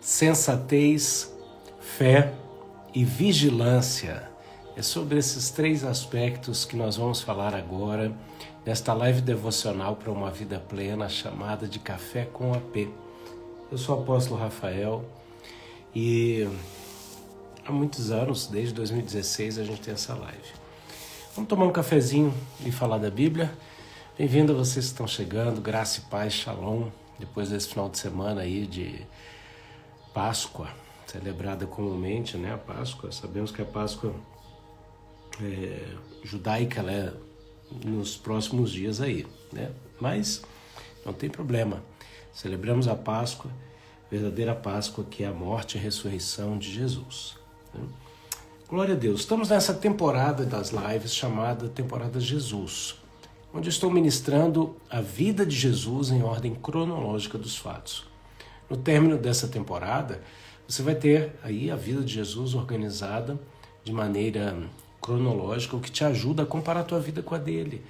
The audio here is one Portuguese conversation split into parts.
sensatez, fé e vigilância. É sobre esses três aspectos que nós vamos falar agora nesta live devocional para uma vida plena chamada de Café com AP. Eu sou o apóstolo Rafael e há muitos anos, desde 2016, a gente tem essa live. Vamos tomar um cafezinho e falar da Bíblia? Bem-vindo a vocês que estão chegando, graça e paz, shalom, depois desse final de semana aí de Páscoa, celebrada comumente, né? A Páscoa, sabemos que a Páscoa judaica, ela é nos próximos dias aí, né? Mas não tem problema, celebramos a Páscoa, a verdadeira Páscoa, que é a morte e a ressurreição de Jesus, né? Glória a Deus. Estamos nessa temporada das lives chamada Temporada Jesus, onde eu estou ministrando a vida de Jesus em ordem cronológica dos fatos. No término dessa temporada, você vai ter aí a vida de Jesus organizada de maneira cronológica, o que te ajuda a comparar a tua vida com a dele,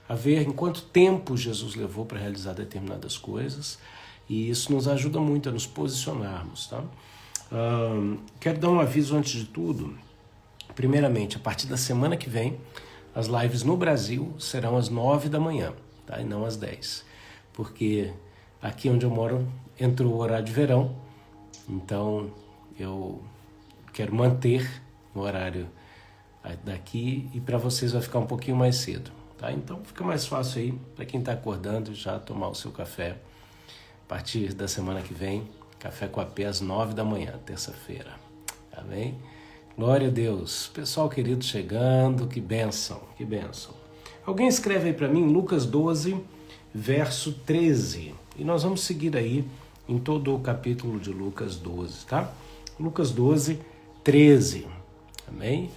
a ver em quanto tempo Jesus levou para realizar determinadas coisas, e isso nos ajuda muito a nos posicionarmos, tá? Quero dar um aviso antes de tudo. Primeiramente, a partir da semana que vem, as lives no Brasil serão às 9 da manhã, tá? E não às 10, porque aqui onde eu moro entrou o horário de verão, então eu quero manter o horário daqui e para vocês vai ficar um pouquinho mais cedo, tá? Então fica mais fácil aí para quem está acordando já tomar o seu café. A partir da semana que vem, Café com AP às 9 da manhã, terça-feira, amém? Glória a Deus. Pessoal querido chegando, que bênção, que bênção. Alguém escreve aí para mim Lucas 12, verso 13, e nós vamos seguir aí em todo o capítulo de Lucas 12, tá? Lucas 12, 13, amém?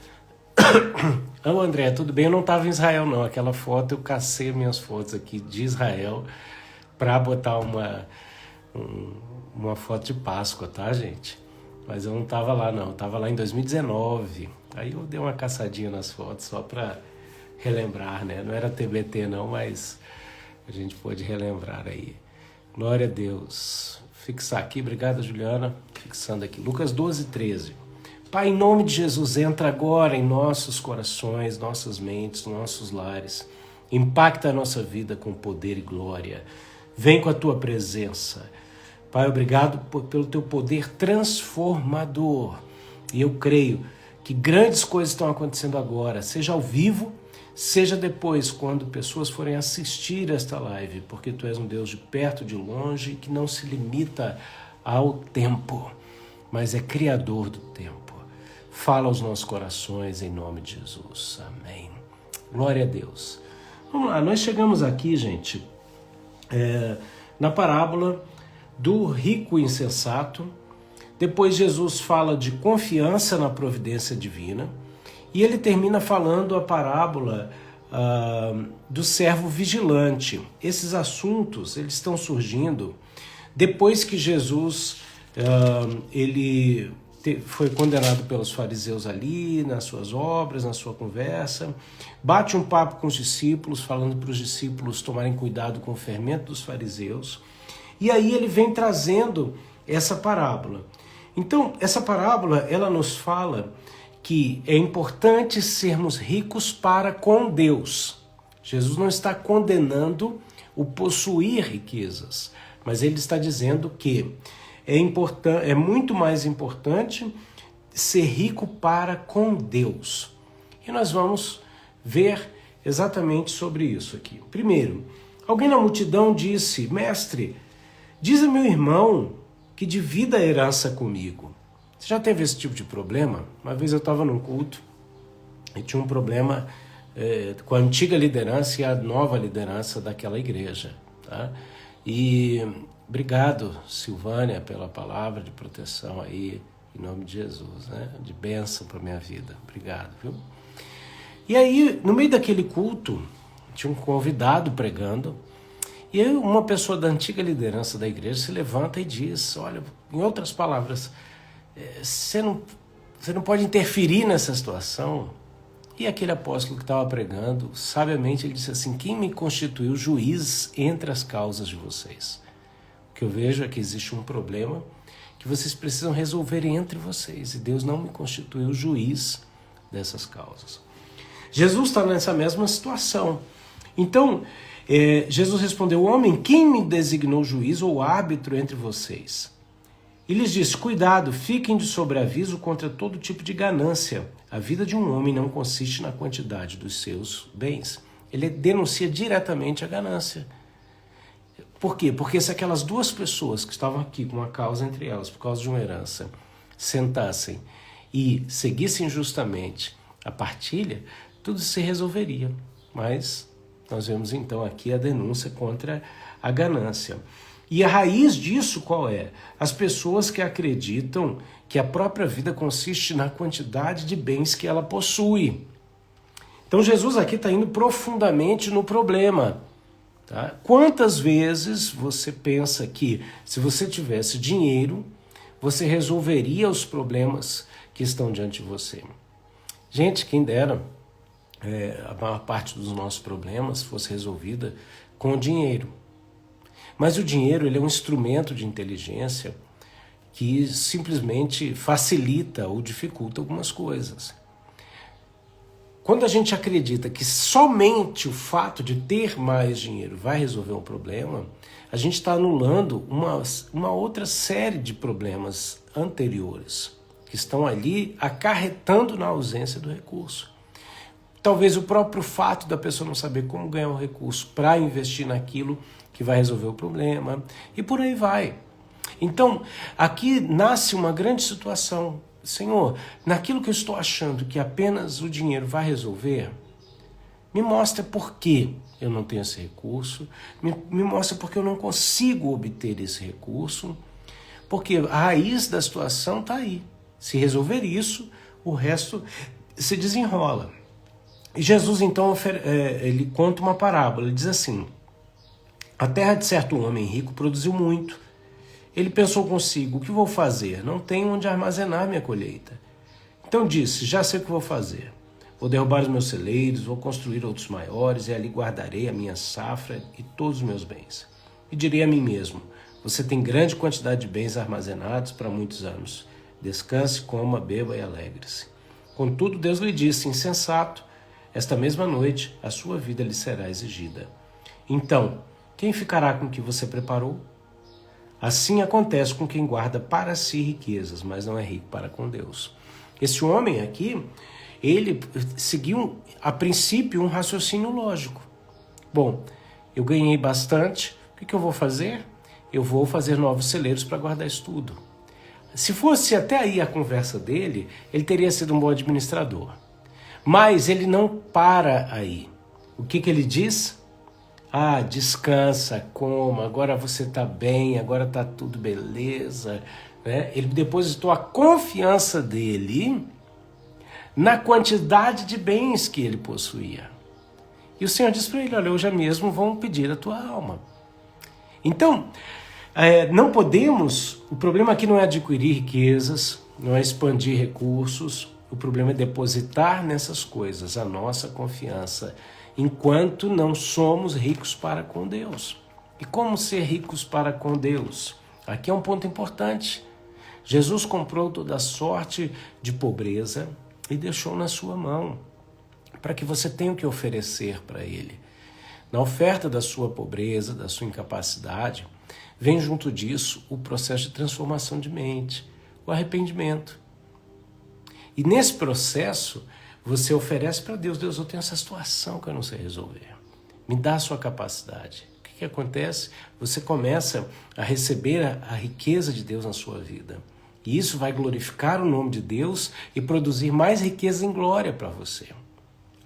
Ô André, tudo bem? Eu não estava em Israel não, aquela foto eu cacei minhas fotos aqui de Israel para botar uma foto de Páscoa, tá, gente? Mas eu não estava lá não, eu estava lá em 2019, aí eu dei uma caçadinha nas fotos só para relembrar, né? Não era TBT não, mas a gente pôde relembrar aí. Glória a Deus. Fixar aqui, obrigado Juliana, fixando aqui. Lucas 12, 13. Pai, em nome de Jesus, entra agora em nossos corações, nossas mentes, nossos lares. Impacta a nossa vida com poder e glória. Vem com a tua presença. Pai, obrigado pelo teu poder transformador. E eu creio que grandes coisas estão acontecendo agora, seja ao vivo, seja depois, quando pessoas forem assistir esta live, porque tu és um Deus de perto, de longe, que não se limita ao tempo, mas é criador do tempo. Fala aos nossos corações em nome de Jesus. Amém. Glória a Deus. Vamos lá, nós chegamos aqui, gente, na parábola do rico insensato. Depois Jesus fala de confiança na providência divina e ele termina falando a parábola do servo vigilante. Esses assuntos eles estão surgindo depois que Jesus ele foi condenado pelos fariseus ali, nas suas obras, na sua conversa, bate um papo com os discípulos, falando para os discípulos tomarem cuidado com o fermento dos fariseus, e aí ele vem trazendo essa parábola. Então, essa parábola, ela nos fala que é importante sermos ricos para com Deus. Jesus não está condenando o possuir riquezas, mas ele está dizendo que é muito mais importante ser rico para com Deus. E nós vamos ver exatamente sobre isso aqui. Primeiro, alguém na multidão disse: Mestre, diz a meu irmão que divida a herança comigo. Você já teve esse tipo de problema? Uma vez eu estava num culto e tinha um problema com a antiga liderança e a nova liderança daquela igreja, tá? E obrigado, Silvânia, pela palavra de proteção aí, em nome de Jesus, né? De bênção para minha vida. Obrigado, viu? E aí, no meio daquele culto, tinha um convidado pregando, e aí uma pessoa da antiga liderança da igreja se levanta e diz: olha, em outras palavras, você não pode interferir nessa situação. E aquele apóstolo que estava pregando, sabiamente ele disse assim: quem me constituiu juiz entre as causas de vocês? que eu vejo é que existe um problema que vocês precisam resolver entre vocês, e Deus não me constituiu juiz dessas causas. Jesus está nessa mesma situação. Então, Jesus respondeu: homem, quem me designou juiz ou árbitro entre vocês? E lhes disse: cuidado, fiquem de sobreaviso contra todo tipo de ganância. A vida de um homem não consiste na quantidade dos seus bens. Ele denuncia diretamente a ganância. Por quê? Porque se aquelas duas pessoas que estavam aqui com uma causa entre elas, por causa de uma herança, sentassem e seguissem justamente a partilha, tudo se resolveria. Mas nós vemos então aqui a denúncia contra a ganância. E a raiz disso qual é? As pessoas que acreditam que a própria vida consiste na quantidade de bens que ela possui. Então Jesus aqui está indo profundamente no problema. Tá? Quantas vezes você pensa que se você tivesse dinheiro, você resolveria os problemas que estão diante de você? Gente, quem dera a maior parte dos nossos problemas fosse resolvida com o dinheiro. Mas o dinheiro ele é um instrumento de inteligência que simplesmente facilita ou dificulta algumas coisas. Quando a gente acredita que somente o fato de ter mais dinheiro vai resolver um problema, a gente está anulando uma outra série de problemas anteriores que estão ali acarretando na ausência do recurso. Talvez o próprio fato da pessoa não saber como ganhar um recurso para investir naquilo que vai resolver o problema, e por aí vai. Então, aqui nasce uma grande situação. Senhor, naquilo que eu estou achando que apenas o dinheiro vai resolver, me mostra por que eu não tenho esse recurso, me mostra por que eu não consigo obter esse recurso, porque a raiz da situação está aí. Se resolver isso, o resto se desenrola. E Jesus, então, ele conta uma parábola. Ele diz assim: a terra de certo homem rico produziu muito. Ele pensou consigo: o que vou fazer? Não tenho onde armazenar minha colheita. Então disse: já sei o que vou fazer. Vou derrubar os meus celeiros, vou construir outros maiores, e ali guardarei a minha safra e todos os meus bens. E direi a mim mesmo: você tem grande quantidade de bens armazenados para muitos anos. Descanse, coma, beba e alegre-se. Contudo, Deus lhe disse: insensato, esta mesma noite a sua vida lhe será exigida. Então, quem ficará com o que você preparou? Assim acontece com quem guarda para si riquezas, mas não é rico para com Deus. Esse homem aqui, ele seguiu a princípio um raciocínio lógico. Bom, eu ganhei bastante, o que eu vou fazer? Eu vou fazer novos celeiros para guardar isso tudo. Se fosse até aí a conversa dele, ele teria sido um bom administrador. Mas ele não para aí. O que ele diz? Ah, descansa, coma, agora você está bem, agora está tudo beleza. Né? Ele depositou a confiança dele na quantidade de bens que ele possuía. E o Senhor disse para ele: olha, hoje mesmo vão pedir a tua alma. Então, não podemos, o problema aqui não é adquirir riquezas, não é expandir recursos, o problema é depositar nessas coisas a nossa confiança, enquanto não somos ricos para com Deus. E como ser ricos para com Deus? Aqui é um ponto importante. Jesus comprou toda sorte de pobreza e deixou na sua mão, para que você tenha o que oferecer para Ele. Na oferta da sua pobreza, da sua incapacidade, vem junto disso o processo de transformação de mente, o arrependimento. E nesse processo, você oferece para Deus: Deus, eu tenho essa situação que eu não sei resolver. Me dá a sua capacidade. O que acontece? Você começa a receber a riqueza de Deus na sua vida. E isso vai glorificar o nome de Deus e produzir mais riqueza em glória para você.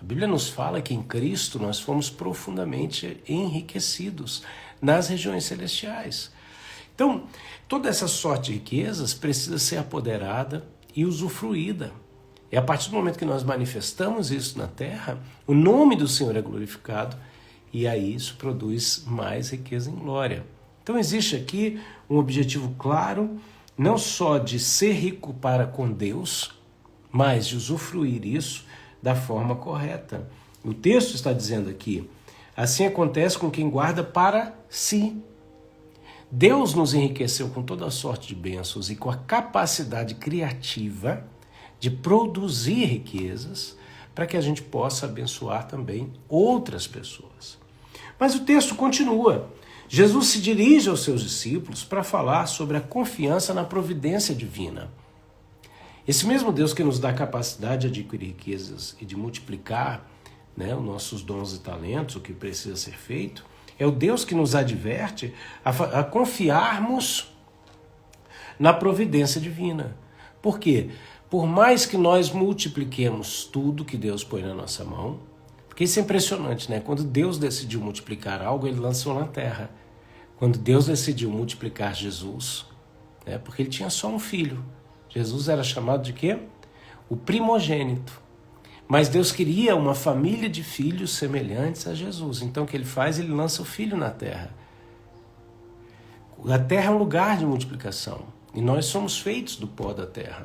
A Bíblia nos fala que em Cristo nós fomos profundamente enriquecidos nas regiões celestiais. Então, toda essa sorte de riquezas precisa ser apoderada e usufruída. E a partir do momento que nós manifestamos isso na terra, o nome do Senhor é glorificado e aí isso produz mais riqueza em glória. Então existe aqui um objetivo claro, não só de ser rico para com Deus, mas de usufruir isso da forma correta. O texto está dizendo aqui: assim acontece com quem guarda para si. Deus nos enriqueceu com toda a sorte de bênçãos e com a capacidade criativa de produzir riquezas para que a gente possa abençoar também outras pessoas. Mas o texto continua. Jesus se dirige aos seus discípulos para falar sobre a confiança na providência divina. Esse mesmo Deus que nos dá a capacidade de adquirir riquezas e de multiplicar, né, os nossos dons e talentos, o que precisa ser feito, é o Deus que nos adverte a confiarmos na providência divina. Por quê? Por mais que nós multipliquemos tudo que Deus põe na nossa mão, porque isso é impressionante, né? Quando Deus decidiu multiplicar algo, ele lançou na terra. Quando Deus decidiu multiplicar Jesus, né, porque ele tinha só um filho. Jesus era chamado de quê? O primogênito. Mas Deus queria uma família de filhos semelhantes a Jesus. Então o que ele faz? Ele lança o filho na terra. A terra é um lugar de multiplicação. E nós somos feitos do pó da terra.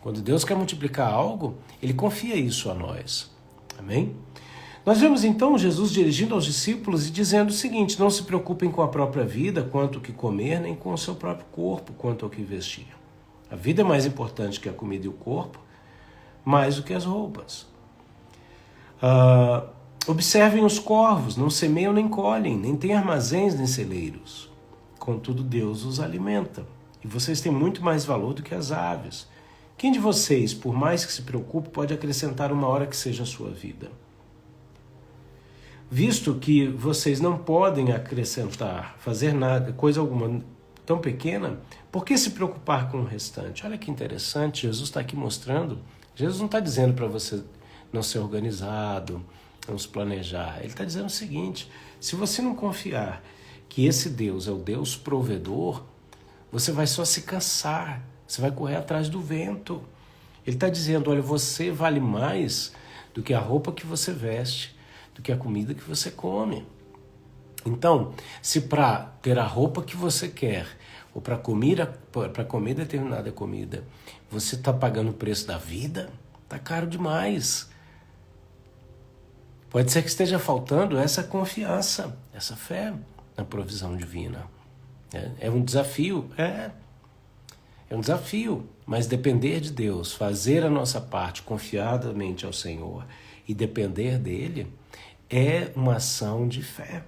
Quando Deus quer multiplicar algo, ele confia isso a nós. Amém? Nós vemos então Jesus dirigindo aos discípulos e dizendo o seguinte: não se preocupem com a própria vida, quanto ao que comer, nem com o seu próprio corpo, quanto ao que vestir. A vida é mais importante que a comida e o corpo, mais do que as roupas. Observem os corvos, não semeiam nem colhem, nem têm armazéns nem celeiros. Contudo, Deus os alimenta. E vocês têm muito mais valor do que as aves. Quem de vocês, por mais que se preocupe, pode acrescentar uma hora que seja a sua vida? Visto que vocês não podem acrescentar, fazer nada, coisa alguma tão pequena, por que se preocupar com o restante? Olha que interessante, Jesus está aqui mostrando. Jesus não está dizendo para você não ser organizado, não se planejar. Ele está dizendo o seguinte: se você não confiar que esse Deus é o Deus provedor, você vai só se cansar, você vai correr atrás do vento. Ele está dizendo: olha, você vale mais do que a roupa que você veste, do que a comida que você come. Então, se para ter a roupa que você quer, ou para comer determinada comida, você está pagando o preço da vida, está caro demais. Pode ser que esteja faltando essa confiança, essa fé na provisão divina. É um desafio, é um desafio, mas depender de Deus, fazer a nossa parte confiadamente ao Senhor e depender dele, é uma ação de fé.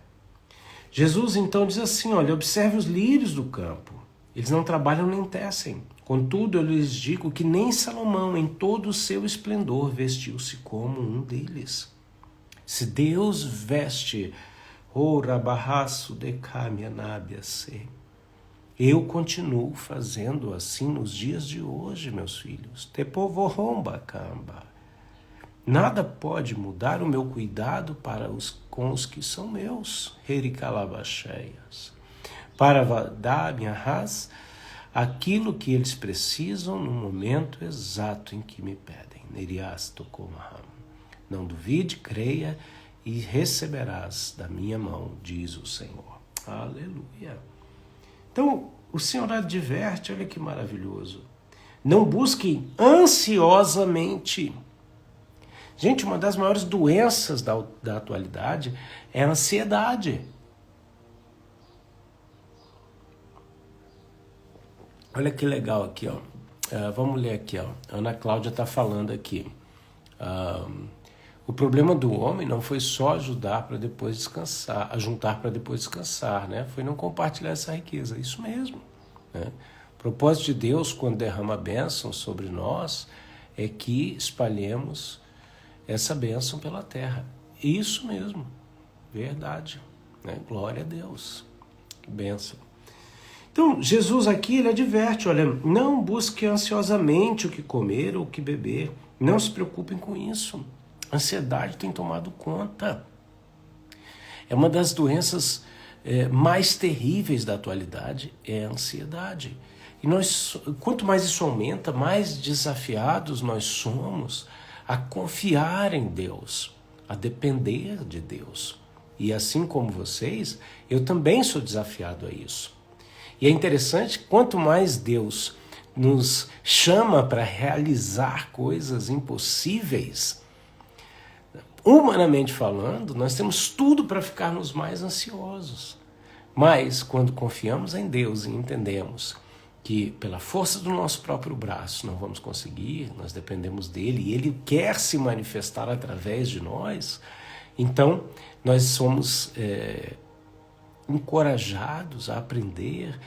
Jesus então diz assim: olha, observe os lírios do campo, eles não trabalham nem tecem. Contudo, eu lhes digo que nem Salomão, em todo o seu esplendor, vestiu-se como um deles. Se Deus veste, eu continuo fazendo assim nos dias de hoje, meus filhos. Nada pode mudar o meu cuidado com os que são meus, para dar-me aquilo que eles precisam no momento exato em que me pedem. Não duvide, creia e receberás da minha mão, diz o Senhor. Aleluia. Então, o Senhor adverte, olha que maravilhoso. Não busquem ansiosamente. Gente, uma das maiores doenças da atualidade é a ansiedade. Olha que legal aqui, ó. Vamos ler aqui, ó. Ana Cláudia está falando aqui. O problema do homem não foi só ajudar para depois descansar, ajuntar para depois descansar, né? Foi não compartilhar essa riqueza. Isso mesmo, né? O propósito de Deus, quando derrama a bênção sobre nós, é que espalhemos essa bênção pela terra. Isso mesmo, verdade, né? Glória a Deus, que bênção. Então, Jesus aqui, ele adverte, olha, não busque ansiosamente o que comer ou o que beber, não se preocupem com isso. A ansiedade tem tomado conta. É uma das doenças mais terríveis da atualidade, é a ansiedade. E nós, quanto mais isso aumenta, mais desafiados nós somos a confiar em Deus, a depender de Deus. E assim como vocês, eu também sou desafiado a isso. E é interessante, quanto mais Deus nos chama para realizar coisas impossíveis, humanamente falando, nós temos tudo para ficarmos mais ansiosos. Mas quando confiamos em Deus e entendemos que pela força do nosso próprio braço não vamos conseguir, nós dependemos dele e ele quer se manifestar através de nós, então nós somos encorajados a aprender,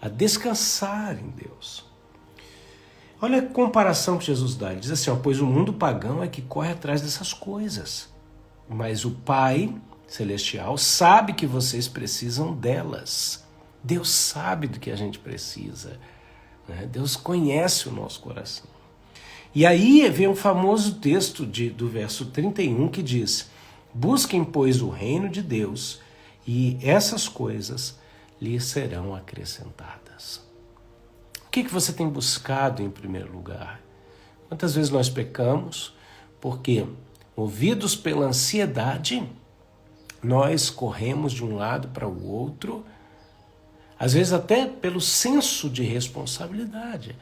a descansar em Deus. Olha a comparação que Jesus dá. Ele diz assim, pois o mundo pagão é que corre atrás dessas coisas, mas o Pai Celestial sabe que vocês precisam delas. Deus sabe do que a gente precisa, né? Deus conhece o nosso coração. E aí vem o famoso texto do verso 31 que diz, busquem, pois, o reino de Deus e essas coisas lhes serão acrescentadas. O que você tem buscado em primeiro lugar? Quantas vezes nós pecamos porque, movidos pela ansiedade, nós corremos de um lado para o outro, às vezes até pelo senso de responsabilidade.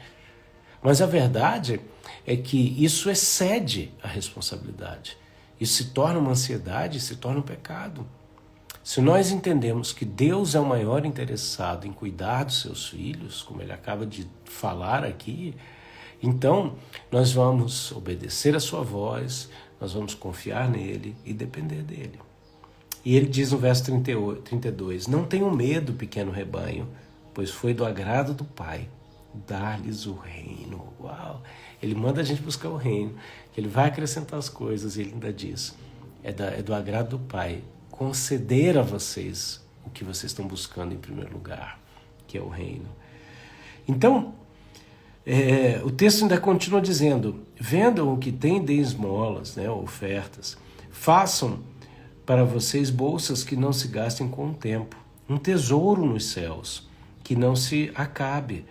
Mas a verdade é que isso excede a responsabilidade. Isso se torna uma ansiedade, se torna um pecado. Se nós entendemos que Deus é o maior interessado em cuidar dos seus filhos, como ele acaba de falar aqui, então nós vamos obedecer a sua voz, nós vamos confiar nele e depender dele. E ele diz no verso 32, não tenham medo, pequeno rebanho, pois foi do agrado do Pai dar-lhes o reino. Uau! Ele manda a gente buscar o reino, que ele vai acrescentar as coisas, e ele ainda diz, é do agrado do Pai conceder a vocês o que vocês estão buscando em primeiro lugar, que é o reino. Então, o texto ainda continua dizendo, vendam o que tem de esmolas, né, ofertas, façam para vocês bolsas que não se gastem com o tempo, um tesouro nos céus, que não se acabe,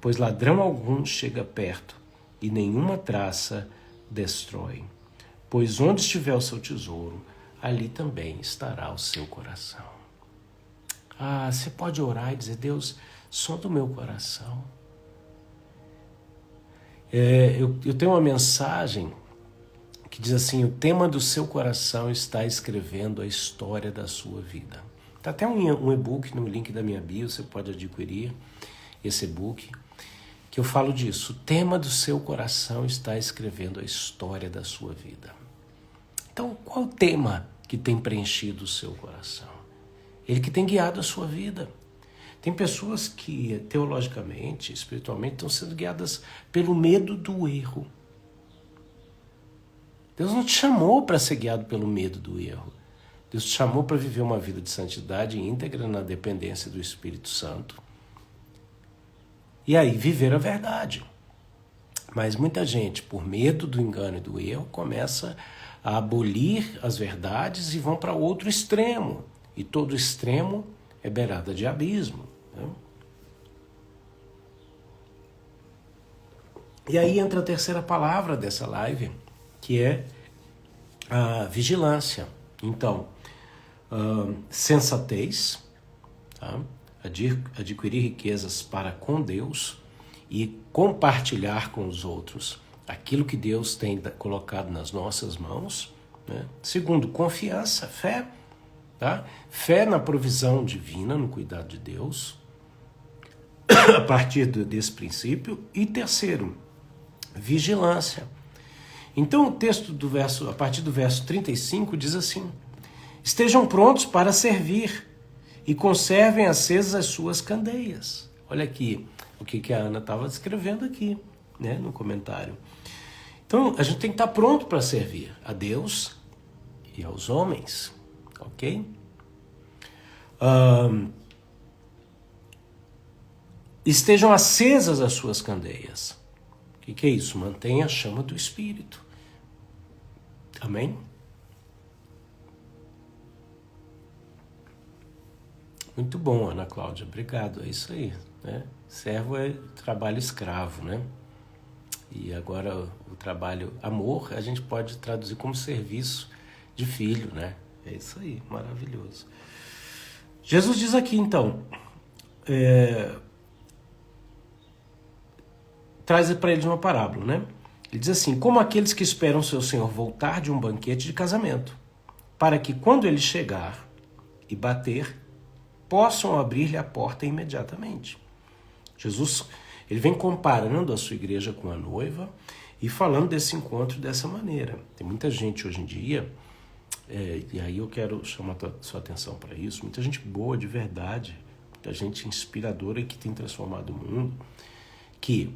pois ladrão algum chega perto e nenhuma traça destrói. Pois onde estiver o seu tesouro, ali também estará o seu coração. Você pode orar e dizer, Deus, sonda o meu coração. Eu tenho uma mensagem que diz assim, o tema do seu coração está escrevendo a história da sua vida. Está até um e-book no link da minha bio, você pode adquirir esse e-book, que eu falo disso. O tema do seu coração está escrevendo a história da sua vida. Então, qual o tema que tem preenchido o seu coração? Ele que tem guiado a sua vida. Tem pessoas que, teologicamente, espiritualmente, estão sendo guiadas pelo medo do erro. Deus não te chamou para ser guiado pelo medo do erro. Deus te chamou para viver uma vida de santidade íntegra na dependência do Espírito Santo. E aí, viver a verdade. Mas muita gente, por medo do engano e do erro, começa a abolir as verdades e vão para outro extremo. E todo extremo é beirada de abismo, né? E aí entra a terceira palavra dessa live, que é a vigilância. Então, sensatez, tá? Adquirir riquezas para com Deus e compartilhar com os outros aquilo que Deus tem colocado nas nossas mãos, né? Segundo, confiança, fé, tá? Fé na provisão divina, no cuidado de Deus, a partir desse princípio. E terceiro, vigilância. Então o texto a partir do verso 35 diz assim, estejam prontos para servir e conservem acesas as suas candeias. Olha aqui o que a Ana estava escrevendo aqui, né, no comentário. Então, a gente tem que estar pronto para servir a Deus e aos homens, ok? Estejam acesas as suas candeias. O que é isso? Mantenha a chama do Espírito. Amém? Muito bom, Ana Cláudia. Obrigado. É isso aí, né? Servo é trabalho escravo, né? E agora o trabalho amor a gente pode traduzir como serviço de filho, né? É isso aí, maravilhoso. Jesus diz aqui então, traz para eles uma parábola, né? Ele diz assim, como aqueles que esperam seu senhor voltar de um banquete de casamento, para que quando ele chegar e bater, possam abrir-lhe a porta imediatamente. Jesus, ele vem comparando a sua igreja com a noiva e falando desse encontro dessa maneira. Tem muita gente hoje em dia, e aí eu quero chamar a sua atenção para isso, muita gente boa de verdade, muita gente inspiradora que tem transformado o mundo, que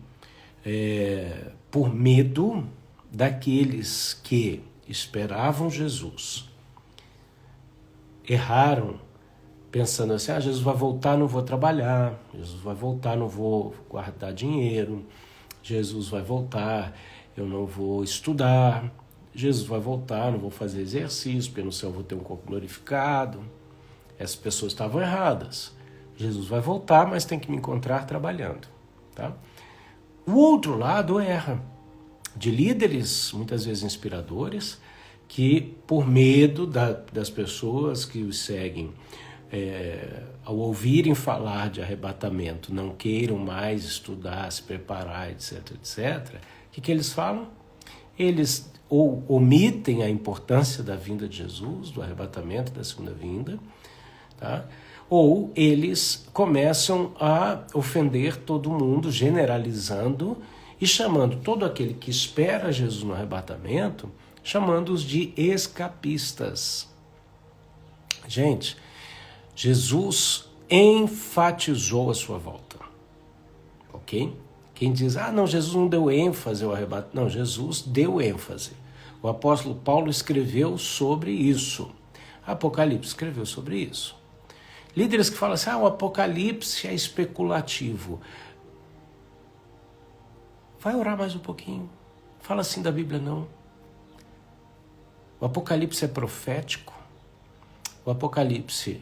por medo daqueles que esperavam Jesus, erraram, pensando assim, Jesus vai voltar, não vou trabalhar, Jesus vai voltar, não vou guardar dinheiro, Jesus vai voltar, eu não vou estudar, Jesus vai voltar, não vou fazer exercício, porque no céu eu vou ter um corpo glorificado. Essas pessoas estavam erradas. Jesus vai voltar, mas tem que me encontrar trabalhando. Tá? O outro lado erra, de líderes, muitas vezes inspiradores, que por medo das pessoas que os seguem, ao ouvirem falar de arrebatamento, não queiram mais estudar, se preparar, etc, etc, o que eles falam? Eles ou omitem a importância da vinda de Jesus, do arrebatamento, da segunda vinda, tá? Ou eles começam a ofender todo mundo, generalizando e chamando todo aquele que espera Jesus no arrebatamento, chamando-os de escapistas. Gente, Jesus enfatizou a sua volta, ok? Quem diz, não, Jesus não deu ênfase ao arrebatamento. Não, Jesus deu ênfase. O apóstolo Paulo escreveu sobre isso. Apocalipse escreveu sobre isso. Líderes que falam assim, o Apocalipse é especulativo. Vai orar mais um pouquinho. Fala assim da Bíblia, não. O Apocalipse é profético. O Apocalipse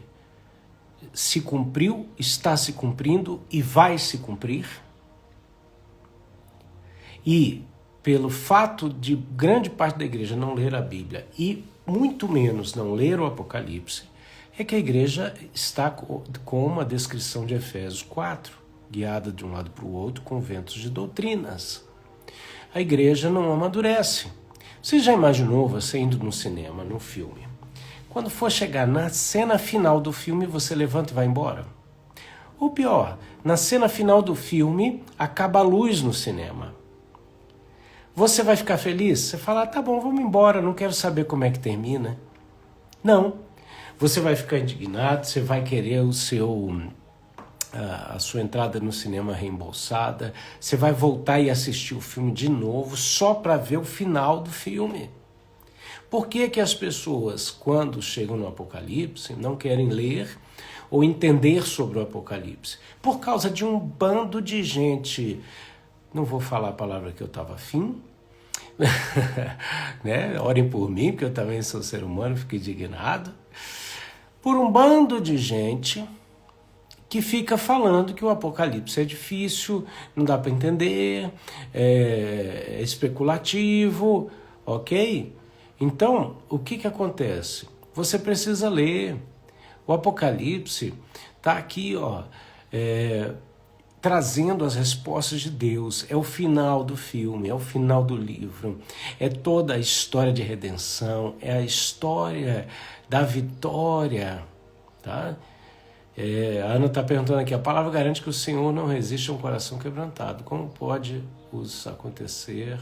se cumpriu, está se cumprindo e vai se cumprir. E pelo fato de grande parte da igreja não ler a Bíblia e muito menos não ler o Apocalipse, é que a igreja está com uma descrição de Efésios 4, guiada de um lado para o outro com ventos de doutrinas. A igreja não amadurece. Você já imaginou você indo no cinema, no filme? Quando for chegar na cena final do filme, você levanta e vai embora? Ou pior, na cena final do filme, acaba a luz no cinema. Você vai ficar feliz? Você fala, tá bom, vamos embora, não quero saber como é que termina. Não. Você vai ficar indignado, você vai querer a sua entrada no cinema reembolsada, você vai voltar e assistir o filme de novo só para ver o final do filme. Por que que as pessoas, quando chegam no Apocalipse, não querem ler ou entender sobre o Apocalipse? Por causa de um bando de gente, não vou falar a palavra que eu estava afim, né? Orem por mim, porque eu também sou ser humano, fico indignado. Por um bando de gente que fica falando que o Apocalipse é difícil, não dá para entender, é especulativo, ok? Então, o que acontece? Você precisa ler. O Apocalipse está aqui, trazendo as respostas de Deus. É o final do filme, é o final do livro. É toda a história de redenção, é a história da vitória, tá? A Ana está perguntando aqui, a palavra garante que o Senhor não resiste a um coração quebrantado. Como pode acontecer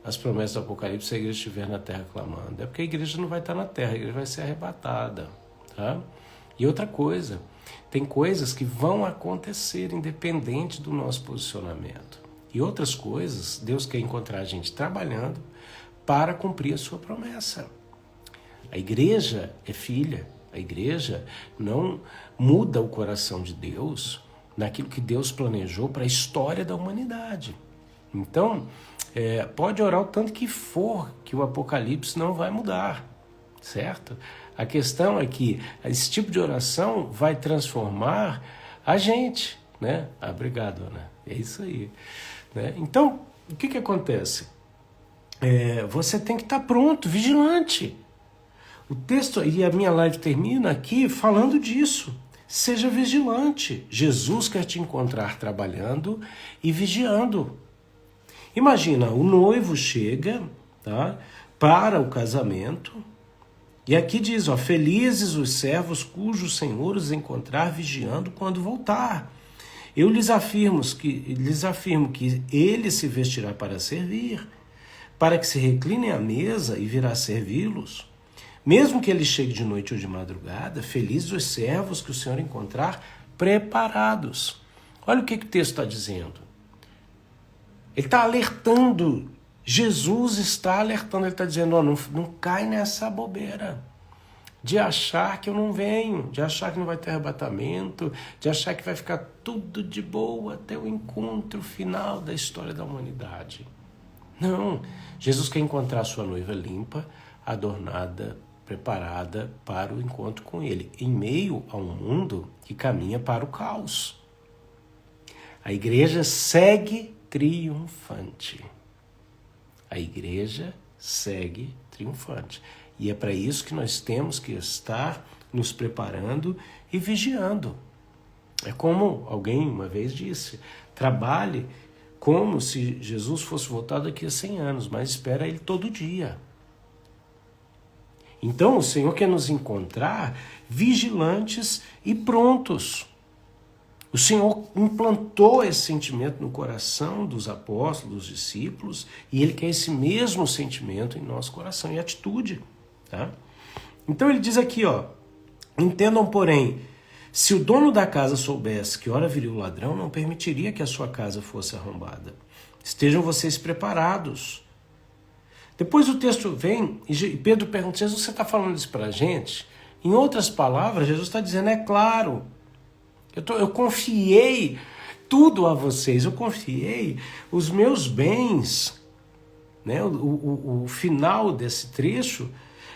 as promessas do Apocalipse se a igreja estiver na terra clamando? É porque a igreja não vai estar na terra, a igreja vai ser arrebatada, tá? E outra coisa, tem coisas que vão acontecer independente do nosso posicionamento. E outras coisas, Deus quer encontrar a gente trabalhando para cumprir a sua promessa. A igreja é filha, a igreja não muda o coração de Deus naquilo que Deus planejou para a história da humanidade. Então, pode orar o tanto que for, que o Apocalipse não vai mudar, certo? A questão é que esse tipo de oração vai transformar a gente, né? Obrigado, Ana. É isso aí. Né? Então, o que acontece? Você tem que estar pronto, vigilante. O texto, e a minha live termina aqui falando disso. Seja vigilante. Jesus quer te encontrar trabalhando e vigiando. Imagina, o noivo chega, tá, para o casamento, E aqui diz, ó, felizes os servos cujo senhor os encontrar vigiando quando voltar. Eu lhes afirmo que ele se vestirá para servir, para que se reclinem à mesa e virá servi-los. Mesmo que ele chegue de noite ou de madrugada, felizes os servos que o Senhor encontrar preparados. Olha o que o texto está dizendo. Ele está alertando, Jesus está alertando, ele está dizendo, ó, não cai nessa bobeira de achar que eu não venho, de achar que não vai ter arrebatamento, de achar que vai ficar tudo de boa até o encontro final da história da humanidade. Não, Jesus quer encontrar a sua noiva limpa, adornada, preparada para o encontro com ele, em meio a um mundo que caminha para o caos. A igreja segue triunfante. A igreja segue triunfante. E é para isso que nós temos que estar nos preparando e vigiando. É como alguém uma vez disse, trabalhe como se Jesus fosse voltar daqui a 100 anos, mas espera ele todo dia. Então o Senhor quer nos encontrar vigilantes e prontos. O Senhor implantou esse sentimento no coração dos apóstolos, dos discípulos, e Ele quer esse mesmo sentimento em nosso coração e atitude. Tá? Então ele diz aqui, ó, entendam, porém, se o dono da casa soubesse que hora viria o ladrão, não permitiria que a sua casa fosse arrombada. Estejam vocês preparados. Depois o texto vem e Pedro pergunta, Jesus, você está falando isso para a gente? Em outras palavras, Jesus está dizendo, é claro, eu confiei tudo a vocês, eu confiei os meus bens. Né? O final desse trecho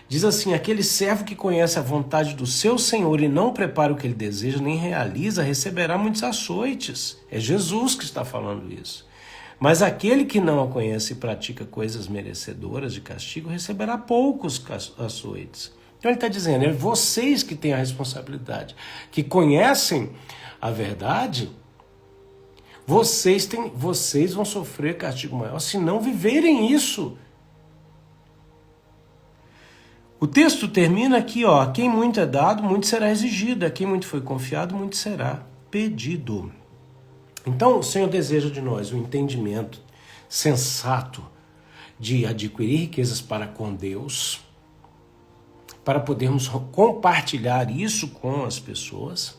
diz assim, aquele servo que conhece a vontade do seu Senhor e não prepara o que ele deseja, nem realiza, receberá muitos açoites. É Jesus que está falando isso. Mas aquele que não a conhece e pratica coisas merecedoras de castigo, receberá poucos açoites. Então ele está dizendo, é vocês que têm a responsabilidade, que conhecem a verdade, vocês vão sofrer castigo maior se não viverem isso. O texto termina aqui, ó, a quem muito é dado, muito será exigido, a quem muito foi confiado, muito será pedido. Então o Senhor deseja de nós o entendimento sensato de adquirir riquezas para com Deus, para podermos compartilhar isso com as pessoas,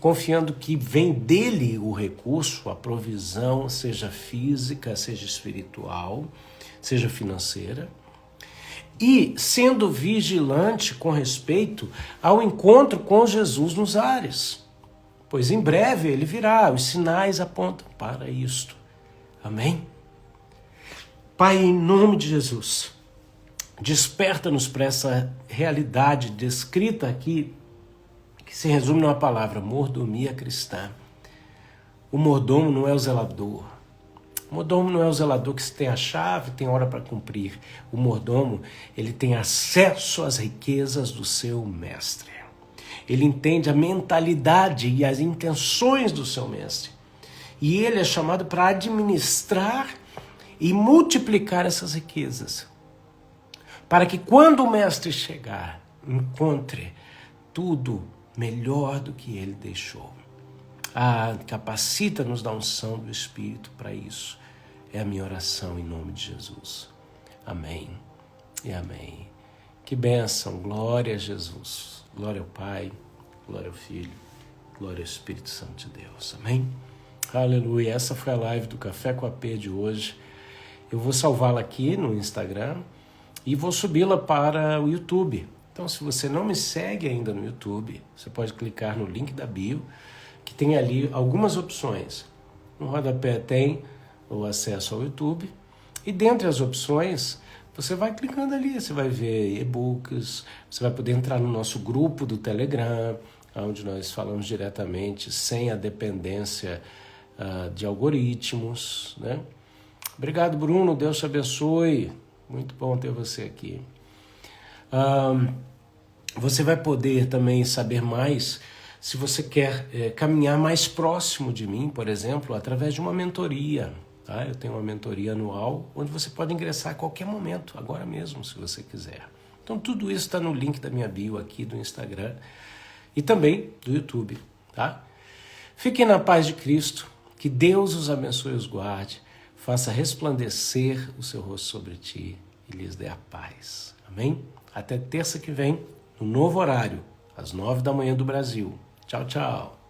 confiando que vem dele o recurso, a provisão, seja física, seja espiritual, seja financeira, e sendo vigilante com respeito ao encontro com Jesus nos ares, pois em breve ele virá, os sinais apontam para isto. Amém? Pai, em nome de Jesus, desperta-nos para essa realidade descrita aqui, que se resume numa palavra, mordomia cristã. O mordomo não é o zelador. O mordomo não é o zelador que tem a chave, tem hora para cumprir. O mordomo, ele tem acesso às riquezas do seu mestre. Ele entende a mentalidade e as intenções do seu mestre. E ele é chamado para administrar e multiplicar essas riquezas, para que quando o mestre chegar, encontre tudo melhor do que ele deixou. Capacita-nos da unção do Espírito para isso. É a minha oração em nome de Jesus. Amém e amém. Que bênção, glória a Jesus, glória ao Pai, glória ao Filho, glória ao Espírito Santo de Deus. Amém? Aleluia, essa foi a live do Café com a P de hoje. Eu vou salvá-la aqui no Instagram e vou subi-la para o YouTube. Então, se você não me segue ainda no YouTube, você pode clicar no link da bio, que tem ali algumas opções. No rodapé tem o acesso ao YouTube, e dentre as opções, você vai clicando ali, você vai ver e-books, você vai poder entrar no nosso grupo do Telegram, onde nós falamos diretamente, sem a dependência de algoritmos, né? Obrigado, Bruno, Deus te abençoe, muito bom ter você aqui. Você vai poder também saber mais se você quer caminhar mais próximo de mim, por exemplo, através de uma mentoria. Tá? Eu tenho uma mentoria anual, onde você pode ingressar a qualquer momento, agora mesmo, se você quiser. Então tudo isso está no link da minha bio aqui do Instagram e também do YouTube, tá? Fiquem na paz de Cristo, que Deus os abençoe e os guarde, faça resplandecer o seu rosto sobre ti e lhes dê a paz. Amém? Até terça que vem, no novo horário, às 9 da manhã do Brasil. Tchau, tchau.